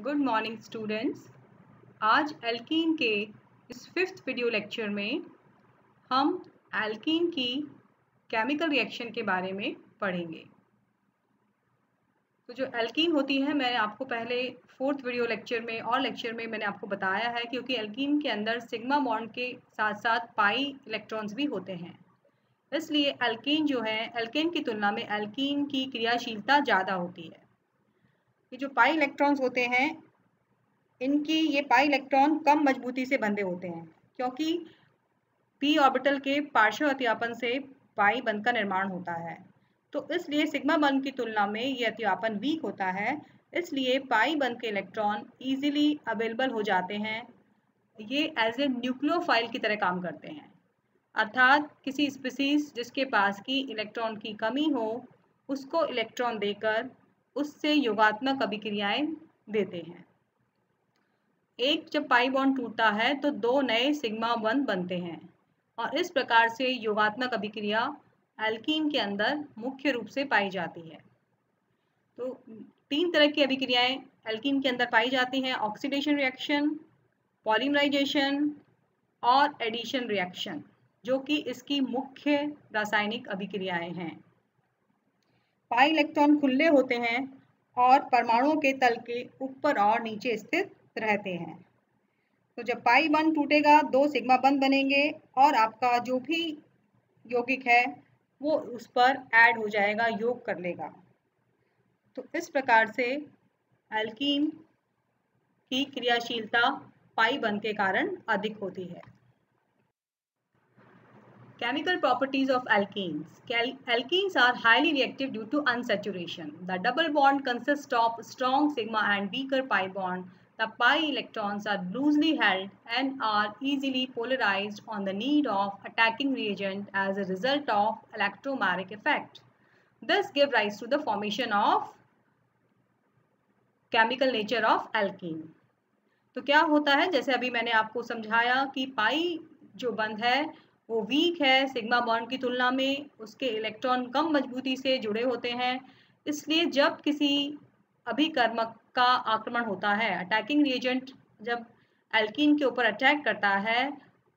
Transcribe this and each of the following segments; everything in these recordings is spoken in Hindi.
Good morning students. आज एल्कीन के इस 5th वीडियो लेक्चर में हम एल्कीन की केमिकल रिएक्शन के बारे में पढ़ेंगे। तो जो एल्कीन होती है, मैंने आपको पहले 4th वीडियो लेक्चर में और लेक्चर में मैंने आपको बताया है, क्योंकि एल्कीन के अंदर सिग्मा बॉन्ड के साथ साथ पाई इलेक्ट्रॉन्स भी होते हैं, इसलिए एल्कीन जो है, एल्केन की तुलना में एल्कीन की क्रियाशीलता ज़्यादा होती है। ये जो पाई इलेक्ट्रॉन्स होते हैं, इनकी ये पाई इलेक्ट्रॉन कम मजबूती से बंधे होते हैं, क्योंकि पी ऑर्बिटल के पार्श्व अतिव्यापन से पाई बंध का निर्माण होता है। तो इसलिए सिग्मा बंध की तुलना में ये अतिव्यापन वीक होता है, इसलिए पाई बंध के इलेक्ट्रॉन इजीली अवेलेबल हो जाते हैं। ये एज ए न्यूक्लियोफाइल की तरह काम करते हैं, अर्थात किसी स्पीसीज जिसके पास की इलेक्ट्रॉन की कमी हो, उसको इलेक्ट्रॉन देकर उससे योगात्मक अभिक्रियाएं देते हैं। एक जब पाई बॉन्ड टूटता है तो दो नए सिग्मा बंध बनते हैं, और इस प्रकार से योगात्मक अभिक्रिया एल्कीन के अंदर मुख्य रूप से पाई जाती है। तो 3 तरह की अभिक्रियाएं एल्कीन के अंदर पाई जाती हैं: ऑक्सीडेशन रिएक्शन, पॉलीमराइजेशन और एडिशन रिएक्शन, जो कि इसकी मुख्य रासायनिक अभिक्रियाएं हैं। पाई इलेक्ट्रॉन खुले होते हैं और परमाणुओं के तल के ऊपर और नीचे स्थित रहते हैं। तो जब पाई बंध टूटेगा, 2 सिग्मा बंध बनेंगे और आपका जो भी यौगिक है वो उस पर ऐड हो जाएगा, योग कर लेगा। तो इस प्रकार से एल्कीन की क्रियाशीलता पाई बंध के कारण अधिक होती है। Chemical properties of alkenes. Alkenes are highly reactive due to unsaturation. The double bond consists of strong sigma and weaker pi bond. The pi electrons are loosely held and are easily polarized on the need of attacking reagent as a result of electromagnetic effect. This gives rise to the formation of chemical nature of alkene. तो क्या होता है, जैसे अभी मैंने आपको समझाया कि पाई जो बंध है वो वीक है सिग्मा बॉन्ड की तुलना में, उसके इलेक्ट्रॉन कम मजबूती से जुड़े होते हैं, इसलिए जब किसी अभिकर्मक का आक्रमण होता है, अटैकिंग रिएजेंट जब एल्कीन के ऊपर अटैक करता है,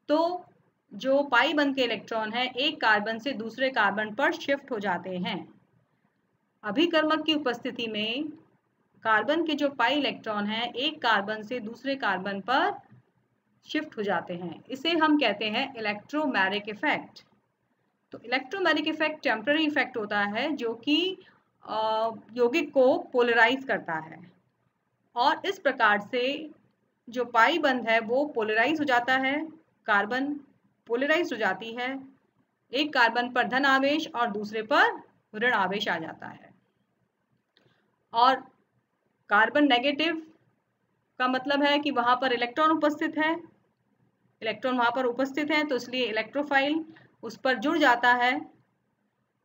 तो जो पाई बंध के इलेक्ट्रॉन है एक कार्बन से दूसरे कार्बन पर शिफ्ट हो जाते हैं। अभिकर्मक की उपस्थिति में कार्बन के जो पाई इलेक्ट्रॉन है एक कार्बन से दूसरे कार्बन पर शिफ्ट हो जाते हैं। इसे हम कहते हैं इलेक्ट्रोमैग्नेटिक इफेक्ट। तो इलेक्ट्रोमैग्नेटिक इफेक्ट टेम्पररी इफेक्ट होता है, जो कि यौगिक को पोलराइज करता है, और इस प्रकार से जो पाई बंध है वो पोलराइज हो जाता है, कार्बन पोलराइज हो जाती है, एक कार्बन पर धन आवेश और दूसरे पर ऋण आवेश आ जाता है। और कार्बन नेगेटिव का मतलब है कि वहाँ पर इलेक्ट्रॉन उपस्थित है, इलेक्ट्रॉन वहाँ पर उपस्थित है, तो इसलिए इलेक्ट्रोफाइल उस पर जुड़ जाता है।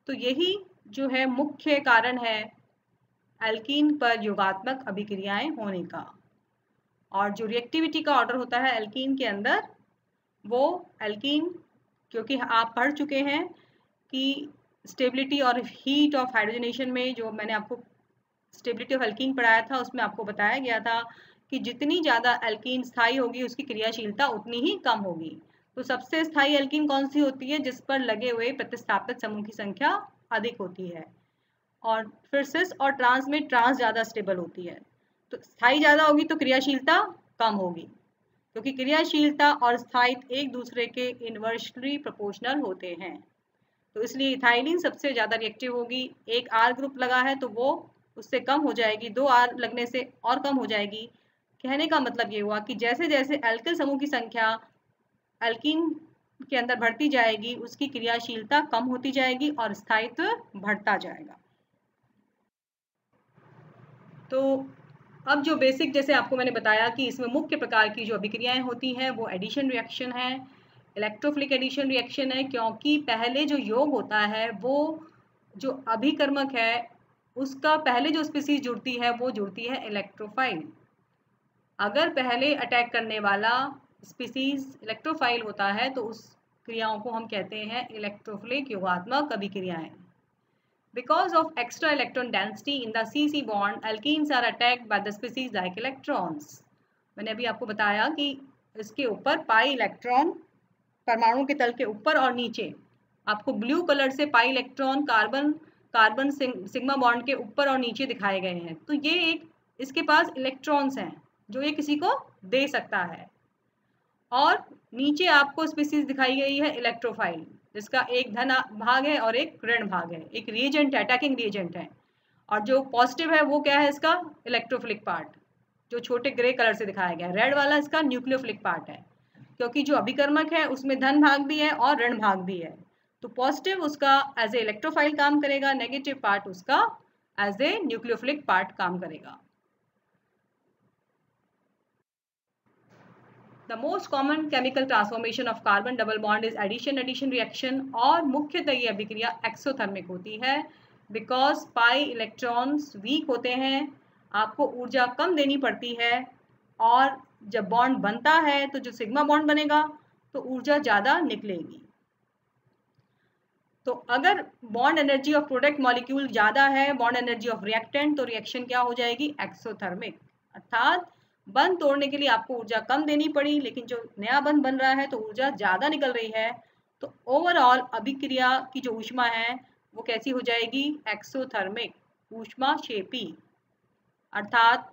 तो यही जो है मुख्य कारण है एल्कीन पर योगात्मक अभिक्रियाएं होने का। और जो रिएक्टिविटी का ऑर्डर होता है एल्कीन के अंदर, वो एल्कीन, क्योंकि आप पढ़ चुके हैं कि स्टेबिलिटी और हीट ऑफ हाइड्रोजनेशन में जो मैंने आपको स्टेबिलिटी ऑफ एल्कीन पढ़ाया था, उसमें आपको बताया गया था कि जितनी ज़्यादा एल्कीन स्थायी होगी उसकी क्रियाशीलता उतनी ही कम होगी। तो सबसे स्थायी एल्कीन कौन सी होती है? जिस पर लगे हुए प्रतिस्थापित समूह की संख्या अधिक होती है, और फिर सिस और ट्रांस में ट्रांस ज़्यादा स्टेबल होती है। तो स्थायी ज़्यादा होगी तो क्रियाशीलता कम होगी, क्योंकि क्रियाशीलता और स्थायित्व एक दूसरे के इन्वर्सली प्रोपोर्शनल होते हैं। तो इसलिए इथाइलिन सबसे ज़्यादा रिएक्टिव होगी। एक आर ग्रुप लगा है तो वो उससे कम हो जाएगी, 2 आर लगने से और कम हो जाएगी। कहने का मतलब ये हुआ कि जैसे जैसे एल्किल समूह की संख्या एल्कीन के अंदर बढ़ती जाएगी, उसकी क्रियाशीलता कम होती जाएगी और स्थायित्व बढ़ता जाएगा। तो अब जो बेसिक, जैसे आपको मैंने बताया कि इसमें मुख्य प्रकार की जो अभिक्रियाएं होती हैं वो एडिशन रिएक्शन है, इलेक्ट्रोफिलिक एडिशन रिएक्शन है, क्योंकि पहले जो योग होता है वो जो अभिकर्मक है उसका पहले जो स्पीसीज जुड़ती है वो जुड़ती है इलेक्ट्रोफाइल। अगर पहले अटैक करने वाला स्पीसीज इलेक्ट्रोफाइल होता है तो उस क्रियाओं को हम कहते हैं इलेक्ट्रोफिलिक योगात्मक अभिक्रियाएं। Because of extra electron density in the CC bond, alkenes are attacked by the species like electrons. मैंने अभी आपको बताया कि इसके ऊपर पाई इलेक्ट्रॉन परमाणु के तल के ऊपर और नीचे आपको ब्लू कलर से pi electron carbon sigma bond के ऊपर और नीचे दिखाए गए हैं। तो ये एक इसके पास इलेक्ट्रॉन्स हैं जो ये किसी को दे सकता है। और नीचे आपको स्पीसीज दिखाई गई है इलेक्ट्रोफाइल, जिसका एक धन भाग है और एक ऋण भाग है, एक रिएजेंट है, अटैकिंग रिएजेंट है। और जो पॉजिटिव है वो क्या है, इसका इलेक्ट्रोफिलिक पार्ट, जो छोटे ग्रे कलर से दिखाया गया है। रेड वाला इसका न्यूक्लियोफिलिक पार्ट है, क्योंकि जो अभिकर्मक है उसमें धन भाग भी है और ऋण भाग भी है। तो पॉजिटिव उसका एज ए इलेक्ट्रोफाइल काम करेगा, नेगेटिव पार्ट उसका एज ए न्यूक्लियोफिलिक पार्ट काम करेगा। The most common chemical transformation of carbon double bond is addition reaction, और मुख्यतः ये अभिक्रिया एक्सोथर्मिक होती है। बिकॉज पाई इलेक्ट्रॉन्स वीक होते हैं, आपको ऊर्जा कम देनी पड़ती है, और जब बॉन्ड बनता है तो जो सिग्मा बॉन्ड बनेगा तो ऊर्जा ज़्यादा निकलेगी। तो अगर bond energy of product molecule ज़्यादा है बॉन्ड एनर्जी ऑफ रिएक्टेंट, तो रिएक्शन क्या हो जाएगी, एक्सोथर्मिक। अर्थात बंध तोड़ने के लिए आपको ऊर्जा कम देनी पड़ी, लेकिन जो नया बंध बन रहा है तो ऊर्जा ज़्यादा निकल रही है। तो ओवरऑल अभिक्रिया की जो ऊष्मा है वो कैसी हो जाएगी, एक्सोथर्मिक, ऊष्मा क्षेपी। अर्थात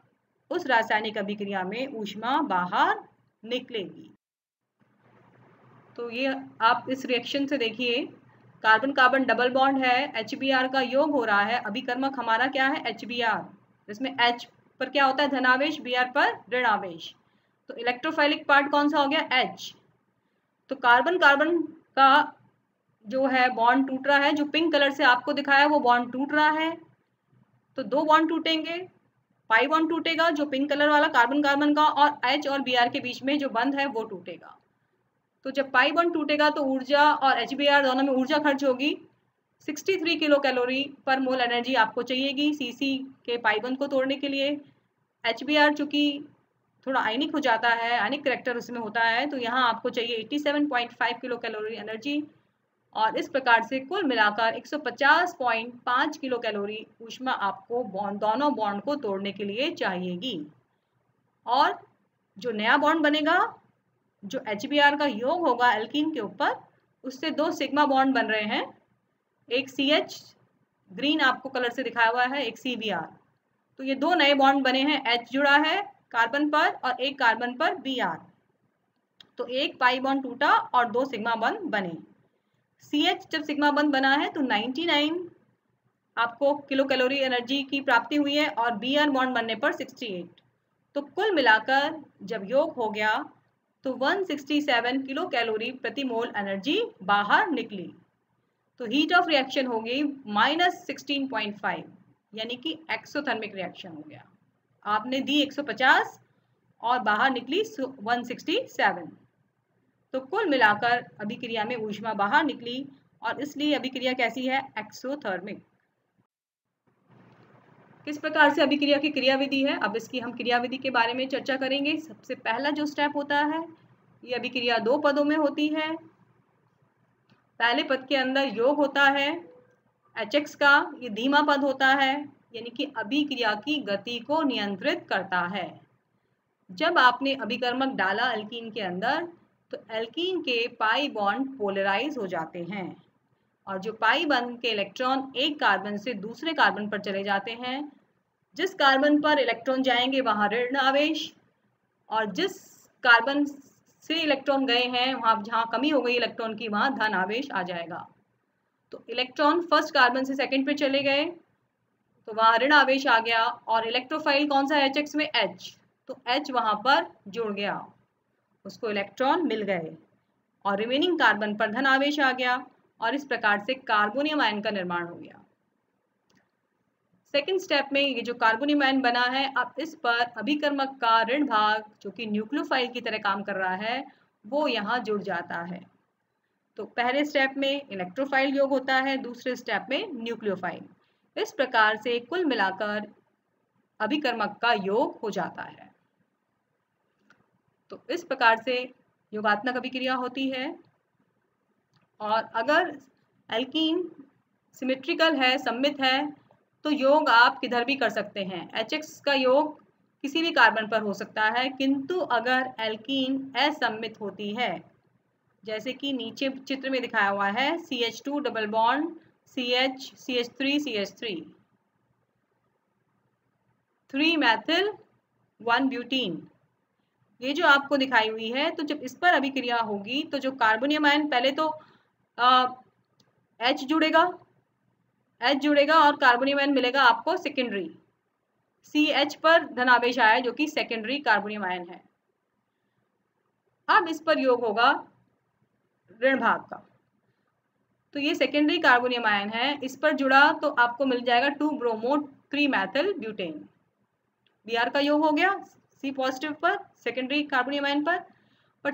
उस रासायनिक अभिक्रिया में ऊष्मा बाहर निकलेगी। तो ये आप इस रिएक्शन से देखिए, कार्बन कार्बन डबल बॉन्ड है, HBr का योग हो रहा है, अभिकर्मक हमारा क्या है, HBr, जिसमें H पर क्या होता है, धनावेश, Br पर ऋण आवेश। तो इलेक्ट्रोफाइलिक पार्ट कौन सा हो गया, H। तो कार्बन कार्बन का जो है बॉन्ड टूट रहा है, जो पिंक कलर से आपको दिखाया वो बॉन्ड टूट रहा है। तो दो बॉन्ड टूटेंगे, पाई बॉन्ड टूटेगा जो पिंक कलर वाला कार्बन कार्बन का, और H और Br के बीच में जो बंध है वो टूटेगा। तो जब पाई बॉन्ड टूटेगा तो ऊर्जा और HBr दोनों में ऊर्जा खर्च होगी। 63 किलो कैलोरी पर मोल एनर्जी आपको चाहिएगी CC के पाई बॉन्ड को तोड़ने के लिए। HBr चूंकि थोड़ा आयनिक हो जाता है, आयनिक करेक्टर उसमें होता है, तो यहाँ आपको चाहिए 87.5 किलो कैलोरी एनर्जी, और इस प्रकार से कुल मिलाकर 150.5 किलो कैलोरी ऊष्मा आपको दोनों बॉन्ड को तोड़ने के लिए चाहिएगी। और जो नया बॉन्ड बनेगा, जो HBr का योग होगा एल्कीन के ऊपर, उससे दो सिग्मा बॉन्ड बन रहे हैं, एक CH ग्रीन आपको कलर से दिखाया हुआ है, एक CBr। तो ये दो नए बॉन्ड बने हैं, H जुड़ा है कार्बन पर और एक कार्बन पर Br। तो एक पाई बॉन्ड टूटा और दो सिग्मा बॉन्ड बने। CH जब सिग्मा बॉन्ड बना है तो 99 आपको किलो कैलोरी एनर्जी की प्राप्ति हुई है, और Br बॉन्ड बनने पर 68। तो कुल मिलाकर जब योग हो गया तो 167 किलो कैलोरी प्रति मोल एनर्जी बाहर निकली। तो हीट ऑफ रिएक्शन हो गई -16.5, यानी कि एक्सोथर्मिक रिएक्शन हो गया। आपने दी 150 और बाहर निकली 167। तो कुल मिलाकर अभिक्रिया में ऊष्मा बाहर निकली, और इसलिए अभिक्रिया कैसी है, एक्सोथर्मिक। किस प्रकार से अभिक्रिया की क्रियाविधि है, अब इसकी हम क्रियाविधि के बारे में चर्चा करेंगे। सबसे पहला जो स्टेप होता है, ये अभिक्रिया दो पदों में होती है। पहले पद के अंदर योग होता है HX का, ये धीमा पद होता है, यानी कि अभिक्रिया की गति को नियंत्रित करता है। जब आपने अभिकर्मक डाला एल्कीन के अंदर, तो एल्कीन के पाई बॉन्ड पोलराइज हो जाते हैं, और जो पाई बॉन्ड के इलेक्ट्रॉन एक कार्बन से दूसरे कार्बन पर चले जाते हैं। जिस कार्बन पर इलेक्ट्रॉन जाएंगे वहाँ ऋण आवेश, और जिस कार्बन से इलेक्ट्रॉन गए हैं वहाँ जहाँ कमी हो गई इलेक्ट्रॉन की, वहाँ धन आवेश आ जाएगा। तो इलेक्ट्रॉन फर्स्ट कार्बन से सेकंड पे चले गए तो वहाँ ऋण आवेश आ गया, और इलेक्ट्रोफाइल कौन सा है HX में, H, तो H वहाँ पर जुड़ गया, उसको इलेक्ट्रॉन मिल गए, और रिमेनिंग कार्बन पर धन आवेश आ गया, और इस प्रकार से कार्बोनियम आयन का निर्माण हो गया। सेकेंड स्टेप में ये जो कार्बोनियम आयन बना है, अब इस पर अभिकर्मक का ऋण भाग जो कि न्यूक्लियोफाइल की तरह काम कर रहा है, वो यहाँ जुड़ जाता है। तो पहले स्टेप में इलेक्ट्रोफाइल योग होता है, दूसरे स्टेप में न्यूक्लियोफाइल। इस प्रकार से कुल मिलाकर अभिकर्मक का योग हो जाता है। तो इस प्रकार से योगात्मक अभिक्रिया होती है। और अगर एल्कीन सिमेट्रिकल है, सममित है, तो योग आप किधर भी कर सकते हैं। HX का योग किसी भी कार्बन पर हो सकता है, किंतु अगर एल्कीन असममित होती है, जैसे कि नीचे चित्र में दिखाया हुआ है, CH2 double bond CH CH3 CH3 3 Maithil 1 butene, ये जो आपको दिखाई हुई है, तो जब इस पर अभिक्रिया होगी तो जो कार्बोनियम आयन पहले तो H जुड़ेगा और कार्बोनियम आयन मिलेगा आपको सेकेंडरी, CH पर धनावेश आया जो कि सेकेंडरी कार्बोनियम आयन है। अब इस पर योग होगा ऋण भाग का, तो ये सेकेंडरी कार्बोनियम आयन है, इस पर जुड़ा तो आपको मिल जाएगा 2 ब्रोमो 3 मैथिल ब्यूटेन, Br का योग हो गया C पॉजिटिव पर सेकेंडरी कार्बोनियम आयन पर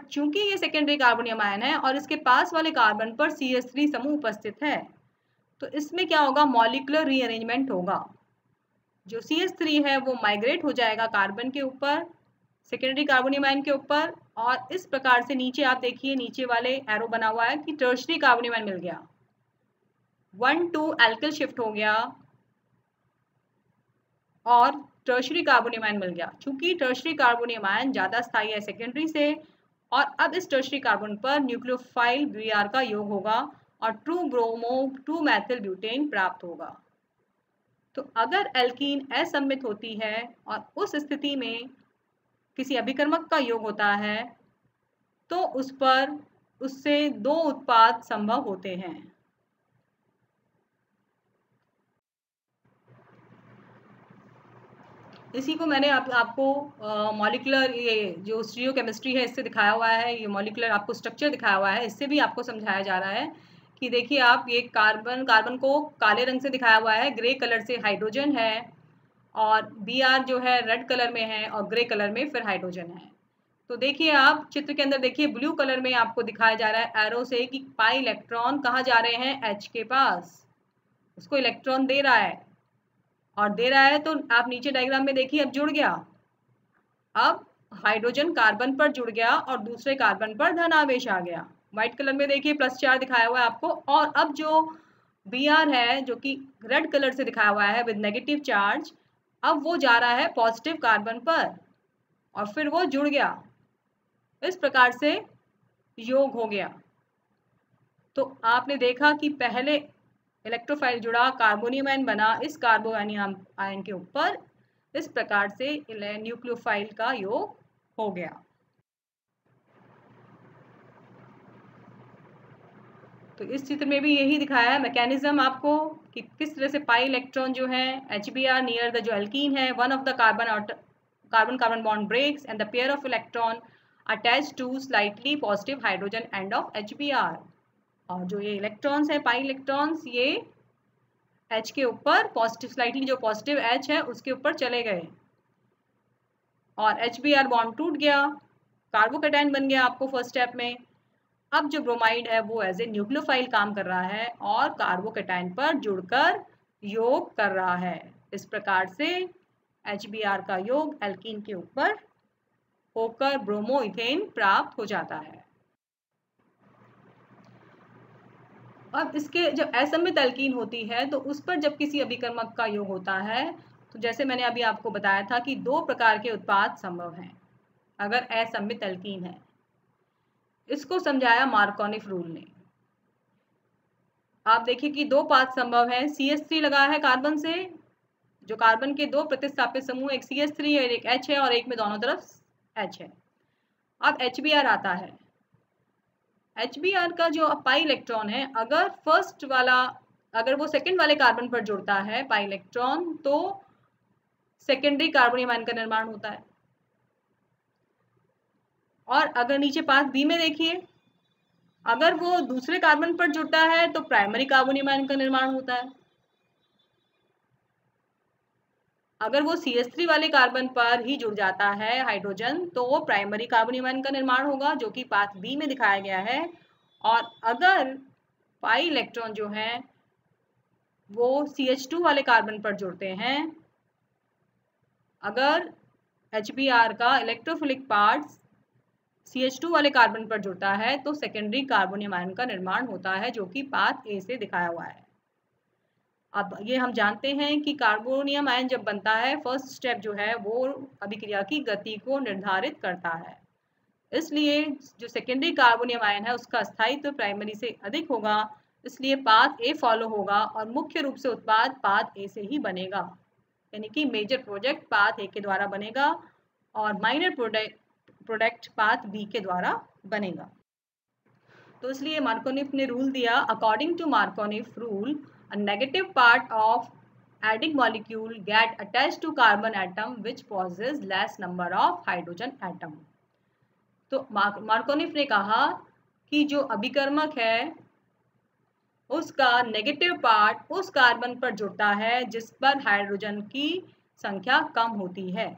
चूंकि ये सेकेंडरी कार्बोनियम आयन है और इसके पास वाले कार्बन पर CH3 समूह उपस्थित है, तो इसमें क्या होगा, मॉलिक्यूलर रीअरेंजमेंट होगा। जो CH3 है वो माइग्रेट हो जाएगा कार्बन के ऊपर, सेकेंडरी कार्बोनियम आयन के ऊपर, और इस प्रकार से नीचे आप देखिए, नीचे वाले एरो बना हुआ है कि टर्शरी कार्बोनियम आयन मिल गया, 1,2 एल्किल शिफ्ट हो गया और टर्शरी कार्बोनियम आयन मिल गया। चूंकि टर्शरी कार्बोनियम आयन ज़्यादा स्थायी है सेकेंडरी से, और अब इस टर्शरी कार्बन पर न्यूक्लियोफाइल Br का योग होगा और 2 ब्रोमो 2 मैथिल ब्यूटेन प्राप्त होगा। तो अगर एल्कीन असममित होती है और उस स्थिति में किसी अभिकर्मक का योग होता है, तो उस पर उससे 2 उत्पाद संभव होते हैं। इसी को मैंने आपको मॉलिक्यूलर ये जो स्टीरियोकेमिस्ट्री है इससे दिखाया हुआ है, ये मॉलिक्यूलर आपको स्ट्रक्चर दिखाया हुआ है, इससे भी आपको समझाया जा रहा है कि देखिए आप, ये कार्बन को काले रंग से दिखाया हुआ है, ग्रे कलर से हाइड्रोजन है, और Br जो है रेड कलर में है और ग्रे कलर में फिर हाइड्रोजन है। तो देखिए आप चित्र के अंदर देखिए, ब्लू कलर में आपको दिखाया जा रहा है एरो से कि पाई इलेक्ट्रॉन कहाँ जा रहे हैं, H के पास, उसको इलेक्ट्रॉन दे रहा है, और दे रहा है तो आप नीचे डायग्राम में देखिए अब जुड़ गया, अब हाइड्रोजन कार्बन पर जुड़ गया और दूसरे कार्बन पर धन आवेश आ गया, व्हाइट कलर में देखिए +4 दिखाया हुआ है आपको, और अब जो Br है जो कि रेड कलर से दिखाया हुआ है विद नेगेटिव चार्ज, अब वो जा रहा है पॉजिटिव कार्बन पर और फिर वो जुड़ गया, इस प्रकार से योग हो गया। तो आपने देखा कि पहले इलेक्ट्रोफाइल जुड़ा, कार्बोनियम आयन बना, इस कार्बोनियम आयन के ऊपर इस प्रकार से न्यूक्लियोफाइल का योग हो गया। तो इस चित्र में भी यही दिखाया है मैकेनिज्म आपको कि किस तरह से पाई इलेक्ट्रॉन जो है HBr नियर द जो एल्कीन है, one of the carbon bond breaks and the pair of electron attach to slightly positive hydrogen end of HBr, और जो ये इलेक्ट्रॉन्स है पाई इलेक्ट्रॉन्स, ये H के ऊपर पॉजिटिव, स्लाइटली जो पॉजिटिव H है उसके ऊपर चले गए और HBr बॉन्ड टूट गया, कार्बोकैटायन बन गया आपको फर्स्ट स्टेप में। अब जो ब्रोमाइड है वो एज ए न्यूक्लियोफाइल काम कर रहा है और कार्बोकैटायन पर जुड़कर योग कर रहा है, इस प्रकार से HBr का योग एल्कीन के ऊपर होकर ब्रोमो इथेन प्राप्त हो जाता है। अब इसके जब असममित एल्कीन होती है तो उस पर जब किसी अभिकर्मक का योग होता है, तो जैसे मैंने अभी आपको बताया था कि 2 प्रकार के उत्पाद संभव हैं अगर असममित एल्कीन है। इसको समझाया मार्कोनिफ रूल ने। आप देखिए कि 2 पाथ संभव है, CH3 लगा है कार्बन से, जो कार्बन के 2 प्रतिस्थापित समूह, एक CH3 है एक H है और एक में दोनों तरफ H है। अब HBr आता है, HBr का जो पाई इलेक्ट्रॉन है, अगर फर्स्ट वाला, अगर वो सेकंड वाले कार्बन पर जुड़ता है पाई इलेक्ट्रॉन, तो सेकेंडरी कार्बोनियम आयन का निर्माण होता है, और अगर नीचे पाथ बी में देखिए, अगर वो दूसरे कार्बन पर जुड़ता है तो प्राइमरी कार्बोनियम आयन का निर्माण होता है। अगर वो CH3 वाले कार्बन पर ही जुड़ जाता है हाइड्रोजन, तो वो प्राइमरी कार्बोनियम आयन का निर्माण होगा जो कि पाथ बी में दिखाया गया है। और अगर पाई इलेक्ट्रॉन जो है वो CH2 वाले कार्बन पर जुड़ते हैं, अगर HBr का इलेक्ट्रोफिलिक पार्ट CH2 वाले कार्बन पर जुड़ता है तो सेकेंडरी कार्बोनियम आयन का निर्माण होता है जो कि पाथ ए से दिखाया हुआ है। अब ये हम जानते हैं कि कार्बोनियम आयन जब बनता है, फर्स्ट स्टेप जो है वो अभिक्रिया की गति को निर्धारित करता है। इसलिए जो सेकेंडरी कार्बोनियम आयन है उसका स्थायित्व प्राइमरी से अधिक होगा, इसलिए पाथ ए फॉलो होगा और मुख्य रूप से उत्पाद पाथ ए से ही बनेगा, यानी कि मेजर प्रोडक्ट पाथ ए के द्वारा बनेगा और माइनर प्रोडक्ट पाथ बी के द्वारा बनेगा। तो इसलिए मार्कोनिफ ने रूल दिया, according to Markovnikov rule a negative part of adding molecule get attached to carbon atom which possesses less number of hydrogen atom। तो मार्कोनिफ ने कहा कि जो अभिकर्मक है उसका नेगेटिव पार्ट उस कार्बन पर जुड़ता है जिस पर हाइड्रोजन की संख्या कम होती है।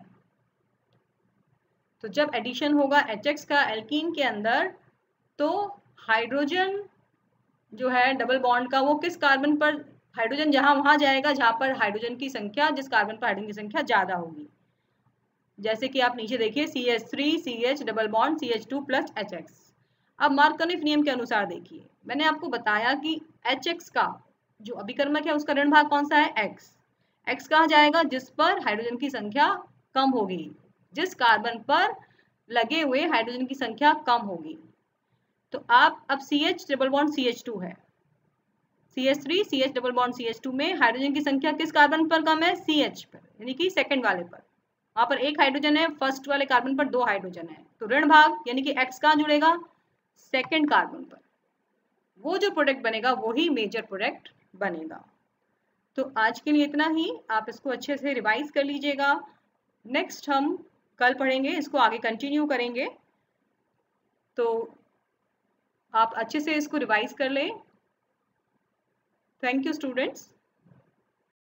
तो जब एडिशन होगा HX का एल्कीन के अंदर, तो हाइड्रोजन जो है डबल बॉन्ड का वो किस कार्बन पर, हाइड्रोजन वहां जाएगा जहां पर हाइड्रोजन की संख्या, जिस कार्बन पर हाइड्रोजन की संख्या ज्यादा होगी। जैसे कि आप नीचे देखिए CH3 CH double bond CH2 plus HX। अब मार्कोनिफ नियम के अनुसार देखिए, मैंने आपको बताया कि HX का जो अभिकर्मक है उसका ऋण भाग कौन सा है, X। X कहाँ जाएगा, जिस पर हाइड्रोजन की संख्या कम होगी, जिस कार्बन पर लगे हुए हाइड्रोजन की संख्या कम होगी। तो आप अब CH डबल बॉन्ड CH2 है, CH3 CH double bond CH2 में हाइड्रोजन की संख्या किस कार्बन पर कम है, CH पर, यानी कि सेकंड वाले पर। वहां पर एक हाइड्रोजन है, फर्स्ट वाले कार्बन पर 2 हाइड्रोजन है, तो ऋण भाग यानी कि X कहाँ जुड़ेगा, सेकंड कार्बन पर। वो जो प्रोडक्ट बनेगा वही मेजर प्रोडक्ट बनेगा। तो आज के लिए इतना ही, आप इसको अच्छे से रिवाइज कर लीजिएगा। नेक्स्ट हम कल पढ़ेंगे, इसको आगे कंटिन्यू करेंगे, तो आप अच्छे से इसको रिवाइज कर लें। Thank you students.